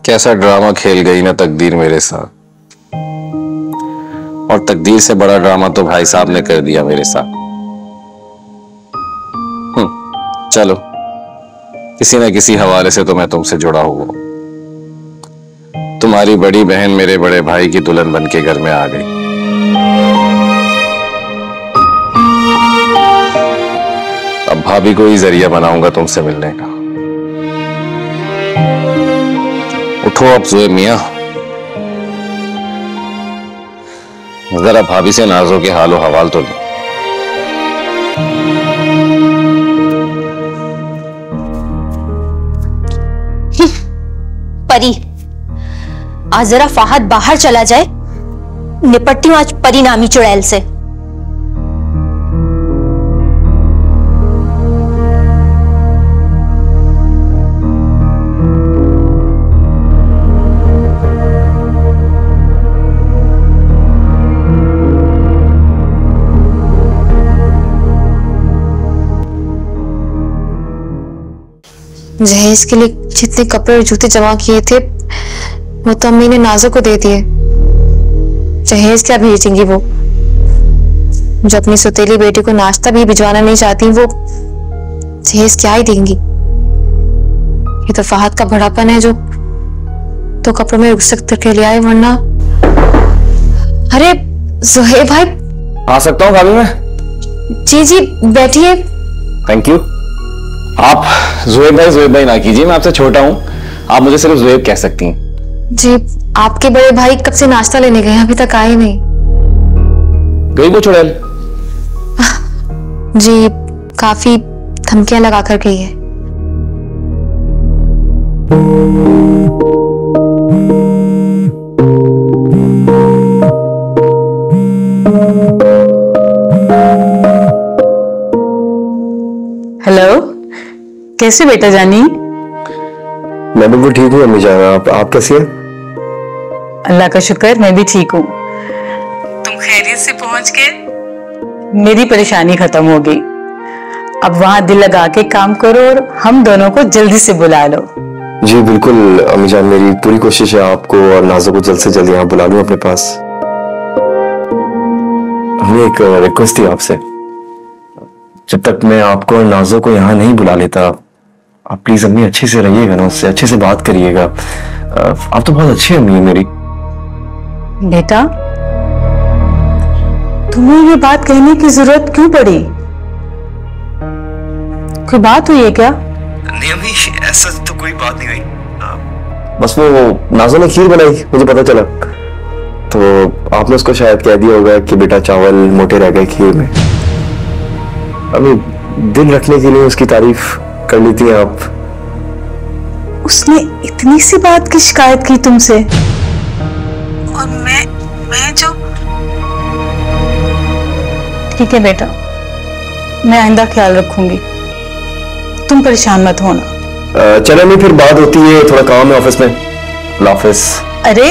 कैसा ड्रामा खेल गई ना तकदीर मेरे साथ। और तकदीर से बड़ा ड्रामा तो भाई साहब ने कर दिया मेरे साथ। चलो, किसी न किसी हवाले से तो मैं तुमसे जुड़ा हुआ हूं। तुम्हारी बड़ी बहन मेरे बड़े भाई की दुल्हन बन के घर में आ गई। अब भाभी को ही जरिया बनाऊंगा तुमसे मिलने का। उठो अब ज़ोए मियां, जरा भाभी से नाजो के हालो हवाल तो लो। परी, आज जरा फाहद बाहर चला जाए, निपटती हूं आज परी नामी चुड़ैल से। जहेज के लिए जितने कपड़े और जूते जमा किए थे वो तो अम्मी ने नाज़ो को दे दिए। जहेज क्या भेजेंगी वो, जो अपनी सौतेली बेटी को नाश्ता भी भिजवाना नहीं चाहती, वो जहेज क्या ही देंगी। ये तो फहद का बड़ापन है जो तो कपड़ों में रुखसत करके ले आए, वरना। अरे ज़ुहैब भाई, आ सकता हूँ भाभी मैं? जी जी बैठिए। Thank you. आप ज़ुहैब भाई ना कीजिए, मैं आपसे छोटा हूँ, आप मुझे सिर्फ ज़ुहैब कह सकती हैं। जी, आपके बड़े भाई कब से नाश्ता लेने गए, अभी तक आए नहीं। गई वो चुड़ैल? जी, काफी धमकियां लगा कर गई है। हेलो, कैसे बेटा जानी? मैं बिल्कुल ठीक हूँ अम्मी जान, आप कैसी हैं? अल्लाह का शुक्र, मैं भी ठीक हूँ। तुम खैरियत से पहुंच के मेरी परेशानी खत्म हो गई। अब वहां दिल लगा के काम करो और हम दोनों को जल्दी से बुला लो। जी बिल्कुल अम्मी जान, मेरी पूरी कोशिश है आपको और नाज़ो को जल्द से जल्द यहाँ बुला लूं अपने पास। हमें एक रिक्वेस्ट थी आपसे, जब तक मैं आपको और नाज़ो को यहाँ नहीं बुला लेता, आप प्लीज अम्मी अच्छे से रहिएगा ना, उससे अच्छे से बात करिएगा। आप तो बहुत अच्छी अम्मी है मेरी। बेटा, तुम्हें ये बात कहने की जरूरत क्यों पड़ी? कोई बात हुई है क्या? नहीं अम्मी, ऐसा तो कोई बात नहीं हुई। बस वो नाज़ो ने खीर बनाई, मुझे पता चला, तो आपने उसको शायद कह दिया होगा कि बेटा चावल मोटे रह गए खीर में। अभी दिल रखने के लिए उसकी तारीफ कर लेती हैं आप। उसने इतनी सी बात की शिकायत की तुमसे, और मैं जो। ठीक है बेटा, मैं आइंदा ख्याल रखूंगी, तुम परेशान मत होना। चलो नहीं, फिर बात होती है, थोड़ा काम है ऑफिस में। अल्लाह हाफिज। अरे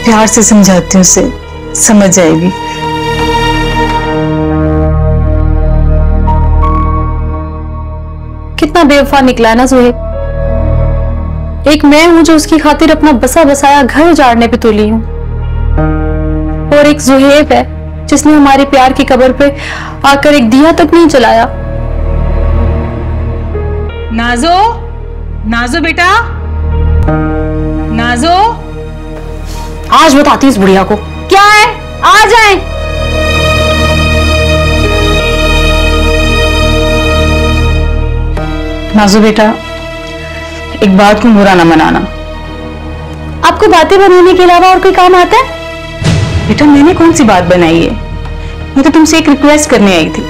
प्यार से समझाती हूँ, उसे समझ जाएगी। कितना बेवफा निकला है ना ज़ुहैब। एक मैं हूं जो उसकी खातिर अपना बसा बसाया घर उजाड़ने पे तुली हूं, और एक ज़ुहैब है जिसने हमारे प्यार की कब्र पे आकर एक दिया तक नहीं जलाया। नाज़ो, नाज़ो बेटा, नाज़ो। आज बताती हूँ इस बुढ़िया को क्या है, आ जाए। नाज़ो बेटा, एक बात को बुरा ना मनाना। आपको बातें बनाने के अलावा और कोई काम आता है? बेटा, मैंने कौन सी बात बनाई है? मैं तो तुमसे एक रिक्वेस्ट करने आई थी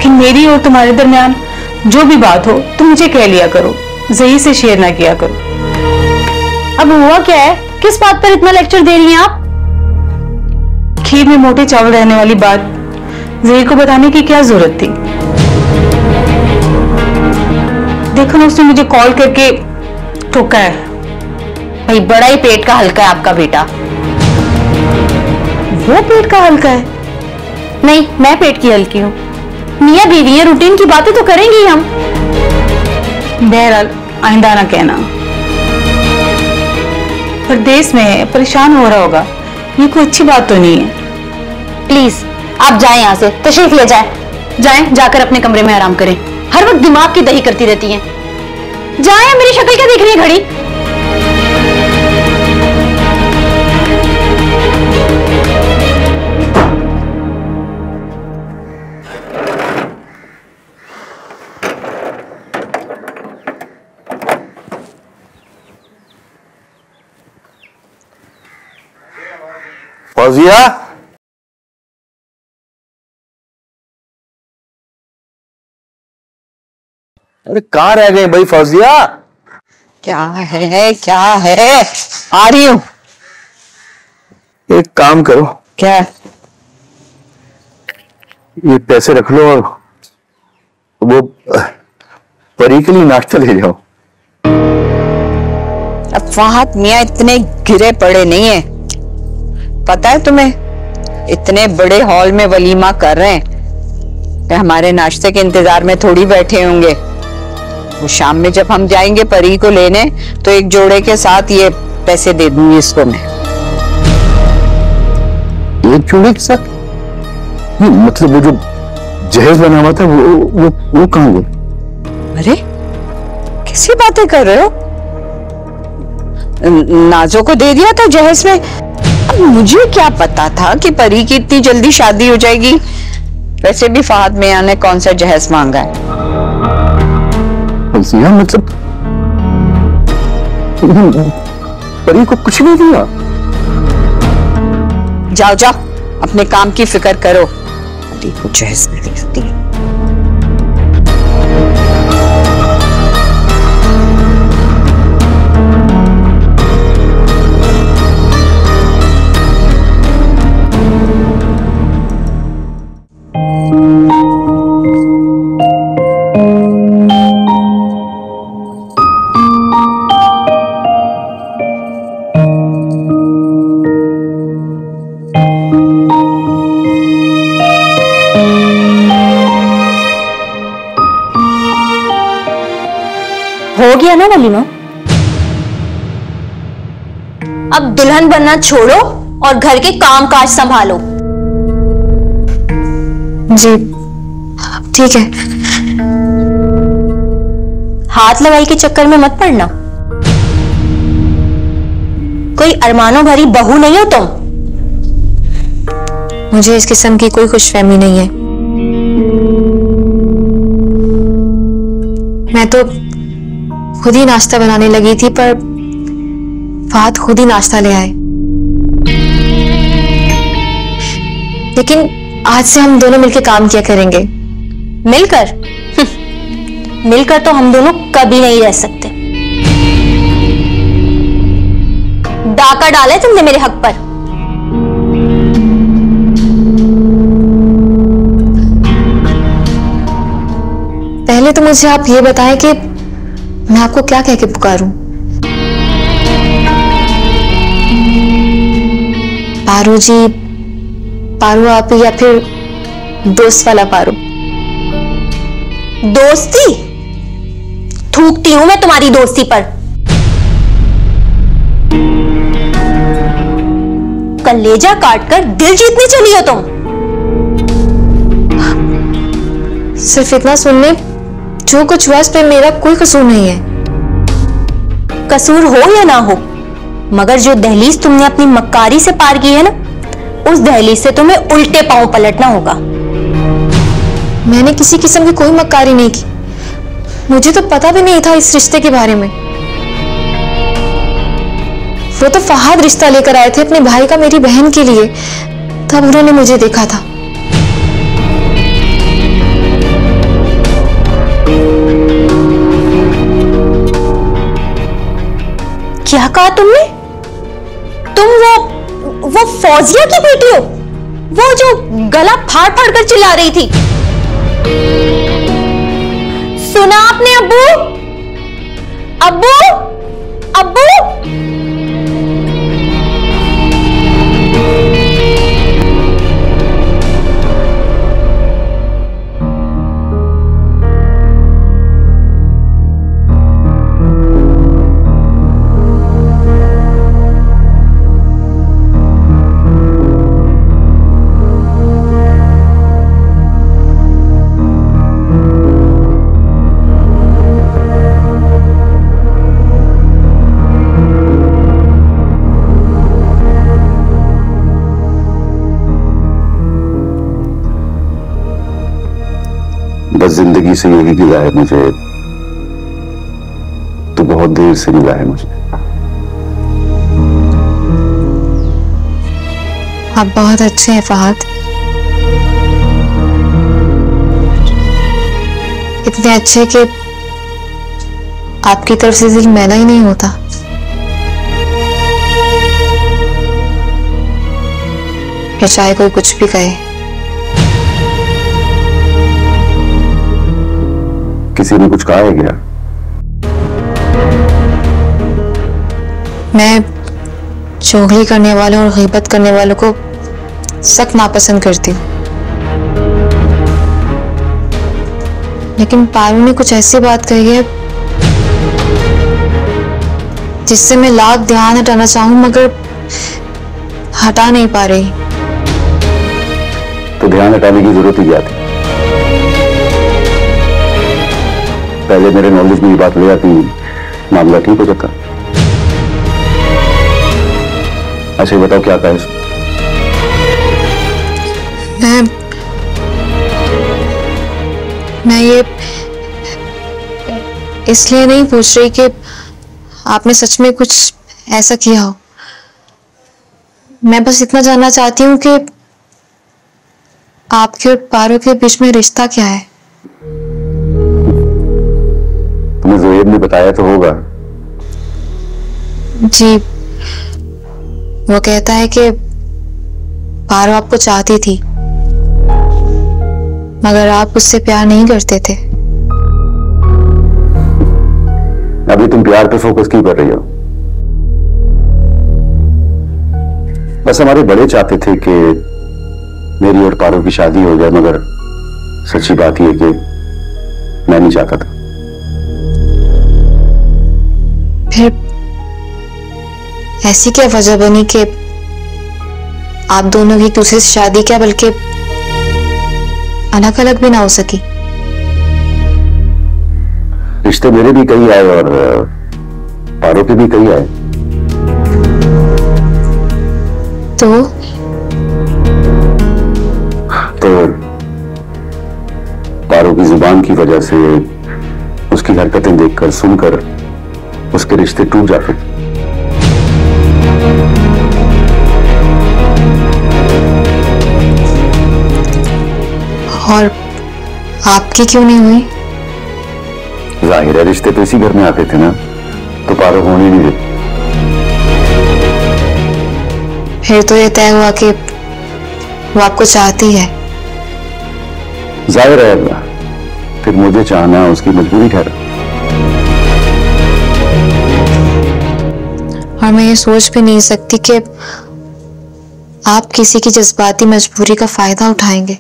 कि मेरी और तुम्हारे दरमियान जो भी बात हो तुम मुझे कह लिया करो, ज़ही से शेयर ना किया करो। अब हुआ क्या है, किस बात पर इतना लेक्चर दे रही हैं आप? खीर में मोटे चावल रहने वाली बात ज़ही को बताने की क्या जरूरत थी? देखो ना, उसने मुझे कॉल करके टोका है भाई बड़ा ही पेट का हल्का है आपका बेटा। वो पेट का हल्का है? नहीं, मैं पेट की हल्की हूँ। मियां बीवी है, रूटीन की बातें तो करेंगे ही हम। बहरहाल आइंदा ना कहना। परदेश में परेशान हो रहा होगा, ये कोई अच्छी बात तो नहीं है। प्लीज आप जाएं यहाँ से, तशरीफ ले जाएं। जाएं, जाकर अपने कमरे में आराम करें। हर वक्त दिमाग की दही करती रहती हैं। जाएं, मेरी शक्ल क्या देख रही है घड़ी? फौजिया, अरे कहाँ रह गए भाई फौजिया? क्या है क्या है? आ रही हूं। एक काम करो, क्या? ये पैसे रख लो और वो परी के लिए नाश्ता ले जाओ। अब फहद मियां इतने गिरे पड़े नहीं है, पता है तुम्हें? इतने बड़े हॉल में वलीमा कर रहे हैं कि हमारे नाश्ते के इंतजार में थोड़ी बैठे होंगे। वो शाम में जब हम जाएंगे परी को लेने, तो एक जोड़े के साथ ये पैसे दे दूंगी इसको मैं। एक जोड़े के साथ? नहीं, मतलब वो जो जहेज बना हुआ था वो कहाँ गया? अरे कैसी बातें कर रहे हो? नाजो को दे दिया था जहेज में। अब मुझे क्या पता था कि परी की इतनी जल्दी शादी हो जाएगी। वैसे भी फहद मियां ने कौन सा जहेज मांगा है? मतलब परी को कुछ नहीं दिया? जाओ जाओ, अपने काम की फिक्र करो। परी को जहेज नहीं देती। हो गया ना वलीमा? अब दुल्हन बनना छोड़ो और घर के काम काज संभालो। जी ठीक है। हाथ लगाई के चक्कर में मत पड़ना। कोई अरमानों भरी बहू नहीं हो तुम। मुझे इस किस्म की कोई खुशफहमी नहीं है। मैं तो खुद ही नाश्ता बनाने लगी थी, पर फहद खुद ही नाश्ता ले आए। लेकिन आज से हम दोनों मिलकर काम किया करेंगे। मिलकर? मिलकर तो हम दोनों कभी नहीं रह सकते। डाका डाला है तुमने मेरे हक पर। पहले तो मुझे आप ये बताएं कि मैं आपको क्या कह के पुकारूं? पारू जी, पारू आप, या फिर दोस्त वाला पारू? दोस्ती? थूकती हूं मैं तुम्हारी दोस्ती पर। कलेजा काटकर दिल जीतने चली हो तुम। सिर्फ इतना सुनने जो कुछ हुआ इस पे मेरा कोई कसूर नहीं है। कसूर हो या ना हो, मगर जो दहलीज तुमने अपनी मक्कारी से पार की है ना, उस दहलीज से तुम्हें उल्टे पांव पलटना होगा। मैंने किसी किस्म की कोई मक्कारी नहीं की। मुझे तो पता भी नहीं था इस रिश्ते के बारे में। वो तो फहद रिश्ता लेकर आए थे अपने भाई का मेरी बहन के लिए, तब उन्होंने मुझे देखा था। क्या कहा तुमने? तुम वो फौजिया की बेटी हो, वो जो गला फाड़ फाड़ कर चिल्ला रही थी? सुना आपने? अब्बू, अब्बू, अब्बू। जिंदगी से यही गिला है मुझे, तो बहुत देर से मिला है मुझे। आप बहुत अच्छे हैं फहद, इतने अच्छे कि आपकी तरफ से दिल मैला ही नहीं होता। या चाहे कोई कुछ भी कहे। किसी ने कुछ कहा है क्या? मैं चुगली करने वालों और गीबत करने वालों को सख्त नापसंद करती हूँ, लेकिन पारू ने कुछ ऐसी बात कही है जिससे मैं लाख ध्यान हटाना चाहूं मगर हटा नहीं पा रही। तो ध्यान हटाने की जरूरत ही क्या थी? पहले मेरे नॉलेज में ये बात ले आती, मामला ठीक हो जाता। अच्छा ये बताओ क्या कहा है? मैं ये इसलिए नहीं पूछ रही कि आपने सच में कुछ ऐसा किया हो। मैं बस इतना जानना चाहती हूँ कि आपके और पारो के बीच में रिश्ता क्या है। तुम्हें ज़ोएब ने बताया तो होगा। जी, वो कहता है कि पारो आपको चाहती थी मगर आप उससे प्यार नहीं करते थे। अभी तुम प्यार पे फोकस क्यों कर रही हो? बस हमारे बड़े चाहते थे कि मेरी और पारो की शादी हो जाए, मगर सच्ची बात यह कि मैं नहीं चाहता था। फिर ऐसी क्या वजह बनी कि आप दोनों की एक दूसरे से शादी क्या बल्कि अलग अलग भी ना हो सकी? रिश्ते मेरे भी कई आए और पारो के भी कई आए। तो पारो की जुबान की वजह से, उसकी हरकतें देखकर सुनकर उसके रिश्ते टूट जाते। और आपकी क्यों नहीं हुई? जाहिर है रिश्ते तो इसी घर में आते थे ना, तो पारो होने नहीं देती। फिर तो ये तय हुआ कि वो आपको चाहती है। जाहिर है फिर मुझे चाहना उसकी मजबूरी ठहरा। और मैं ये सोच भी नहीं सकती कि आप किसी की जज्बाती मजबूरी का फायदा उठाएंगे।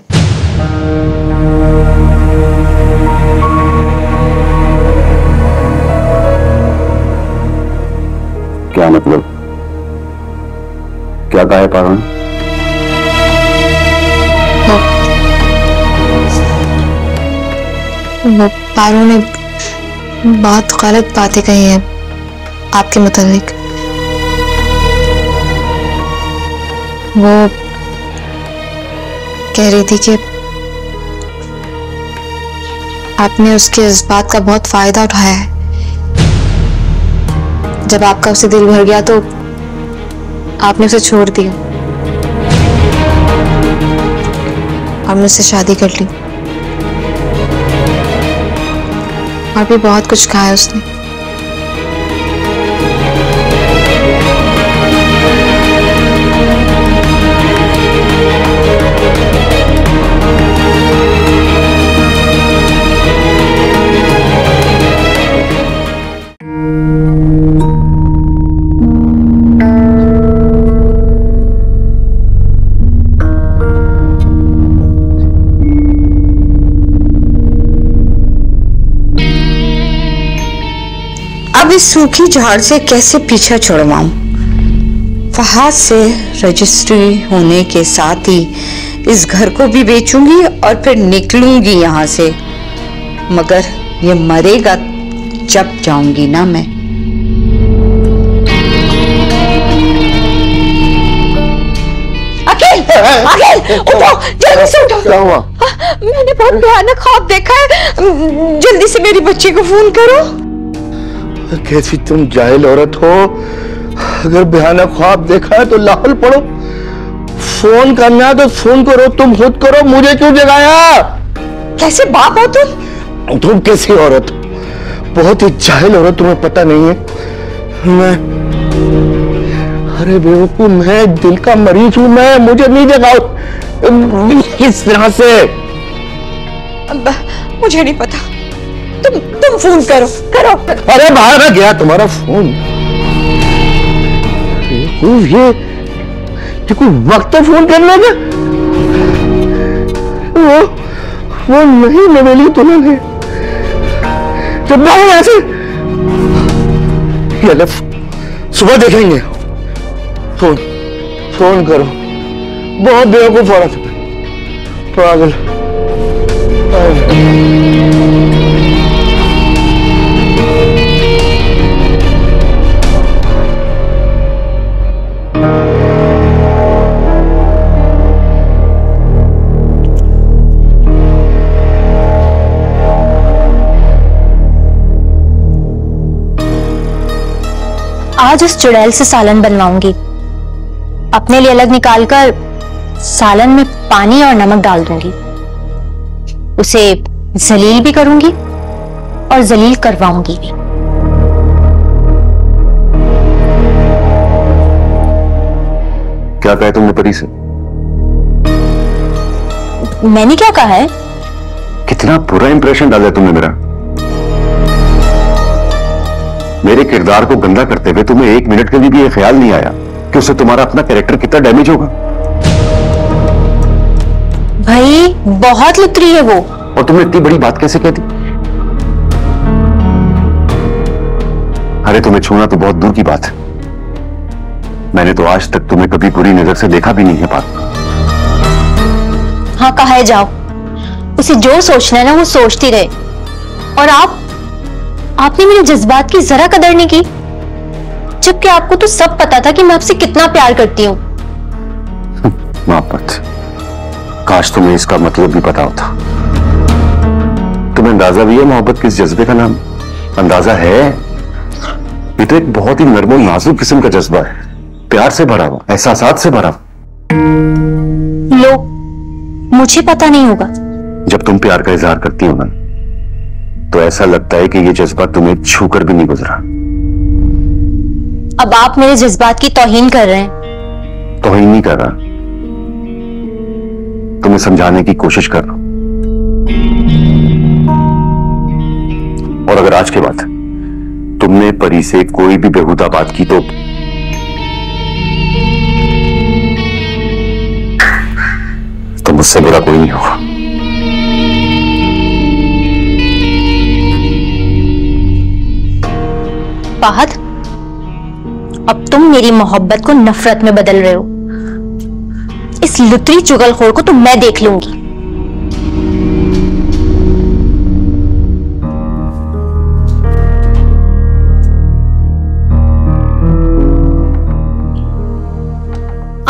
क्या मतलब? क्या कहा है पारो ने? वो पारो ने बहुत गलत बातें कही हैं आपके मुतालिक। वो कह रही थी कि आपने उसके जज्बात का बहुत फायदा उठाया है। जब आपका उससे दिल भर गया तो आपने उसे छोड़ दिया और मुझसे शादी कर ली। और भी बहुत कुछ कहा है उसने। अब इस सूखी झाड़ से कैसे पीछा छुड़वाऊं? फहाद से रजिस्ट्री होने के साथ ही इस घर को भी बेचूंगी और फिर निकलूंगी यहाँ से, मगर ये मरेगा जब जाऊंगी ना मैं। अखिल, अखिल, उठो, जल्दी से उठो। क्या हुआ? मैंने बहुत भयानक ख्वाब देखा है, जल्दी से मेरी बच्ची को फोन करो। कैसी तुम जाहिल औरत हो, अगर भयानक ख्वाब देखा है तो लाहौल पढ़ो, फोन करना है तो फोन करो, तुम खुद करो, मुझे क्यों जगाया? कैसे बाप हो तुम? तुम कैसी औरत, बहुत ही जाहिल औरत, तुम्हें पता नहीं है। मैं, अरे बेवकूफ, मैं दिल का मरीज हूं, मैं, मुझे नहीं जगाओ इस तरह से। मुझे नहीं पता, तुम फोन करो करो। अरे बाहर ना गया तुम्हारा फोन, ये कोई वक्त है फोन करने का? वो नहीं नवेली तूने, तो बाहर यहां से, सुबह देखेंगे। फोन करो, बहुत बेवकूफ औरत है, पागल। आज उस चुड़ैल से सालन बनवाऊंगी, अपने लिए अलग निकालकर सालन में पानी और नमक डाल दूंगी, उसे जलील भी करूंगी और जलील करवाऊंगी भी। क्या कहा तुमने परी से? मैंने क्या कहा है? कितना बुरा इंप्रेशन डाला तुमने मेरा। मेरे किरदार को गंदा करते हुए तुम्हें एक मिनट के लिए भी ये ख्याल नहीं आया कि उससे तुम्हारा अपना कैरेक्टर कितना डैमेज होगा। भाई बहुत लुतरी है वो। और तुमने इतनी बड़ी बात कैसे कह दी? अरे तुम्हें छूना तो बहुत दूर की बात है, मैंने तो आज तक तुम्हें कभी बुरी नजर से देखा भी नहीं है। बात हाँ, कहा है जाओ, उसे जो सोचना है ना वो सोचती रहे। और आपने मेरे जज्बात की जरा कदर नहीं की, जबकि आपको तो सब पता था कि मैं आपसे कितना प्यार करती हूँ। मोहब्बत, काश तुम्हें इसका मतलब भी पता होता। तुम्हें अंदाजा भी है मोहब्बत किस जज्बे का नाम? अंदाजा है? ये तो एक बहुत ही नर्म और नाजुक किस्म का जज्बा है, प्यार से भरा हुआ, एहसासात से भरा हुआ। लो, मुझे पता नहीं होगा। जब तुम प्यार का इजहार करती हो ना, तो ऐसा लगता है कि ये जज्बा तुम्हें छूकर भी नहीं गुजरा। अब आप मेरे जज्बात की तौहीन कर रहे हैं। तौहीन नहीं कर रहा, तुम्हें समझाने की कोशिश कर रहा हूं। और अगर आज के बाद तुमने परी से कोई भी बेहुदा बात की तो मुझसे बुरा कोई नहीं होगा। फाहद, अब तुम मेरी मोहब्बत को नफरत में बदल रहे हो। इस लुतरी चुगलखोर को तो मैं देख लूंगी।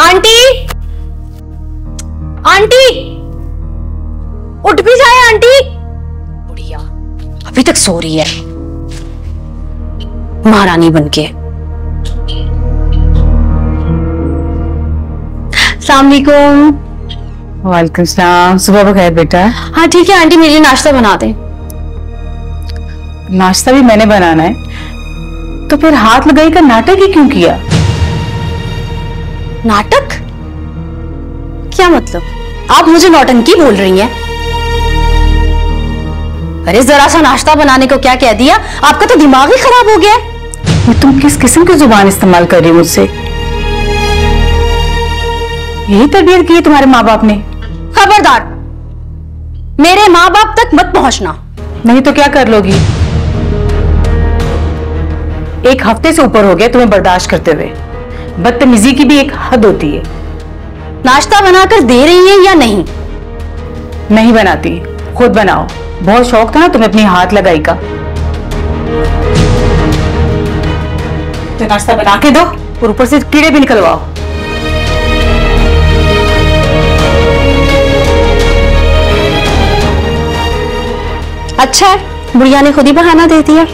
आंटी, आंटी, उठ भी जाए आंटी। बुढ़िया अभी तक सो रही है, महारानी बनके। अस्सलाम वालेकुम। वालेकुम सलाम। सुबह बखैर बेटा। हाँ ठीक है आंटी, मेरे लिए नाश्ता बना दें। नाश्ता भी मैंने बनाना है, तो फिर हाथ लगाई का नाटक ही क्यों किया? नाटक? क्या मतलब? आप मुझे नौटंकी बोल रही हैं? अरे जरा सा नाश्ता बनाने को क्या कह दिया? आपका तो दिमाग ही खराब हो गया है। तुम किस किस्म की जुबान इस्तेमाल कर रही हो मुझसे? यही तरबियत की है तुम्हारे माँ बाप ने? खबरदार, मेरे माँ बाप तक मत पहुंचना। नहीं तो क्या कर लोगी? एक हफ्ते से ऊपर हो गया तुम्हें बर्दाश्त करते हुए। बदतमीजी की भी एक हद होती है। नाश्ता बनाकर दे रही हैं या नहीं? नहीं बनाती, खुद बनाओ। बहुत शौक था ना तुम्हें अपनी हाथ लगाई का, तो नाश्ता बना के दो और ऊपर से कीड़े भी निकलवाओ। अच्छा है, बुढ़िया ने खुद ही बहाना दे दिया।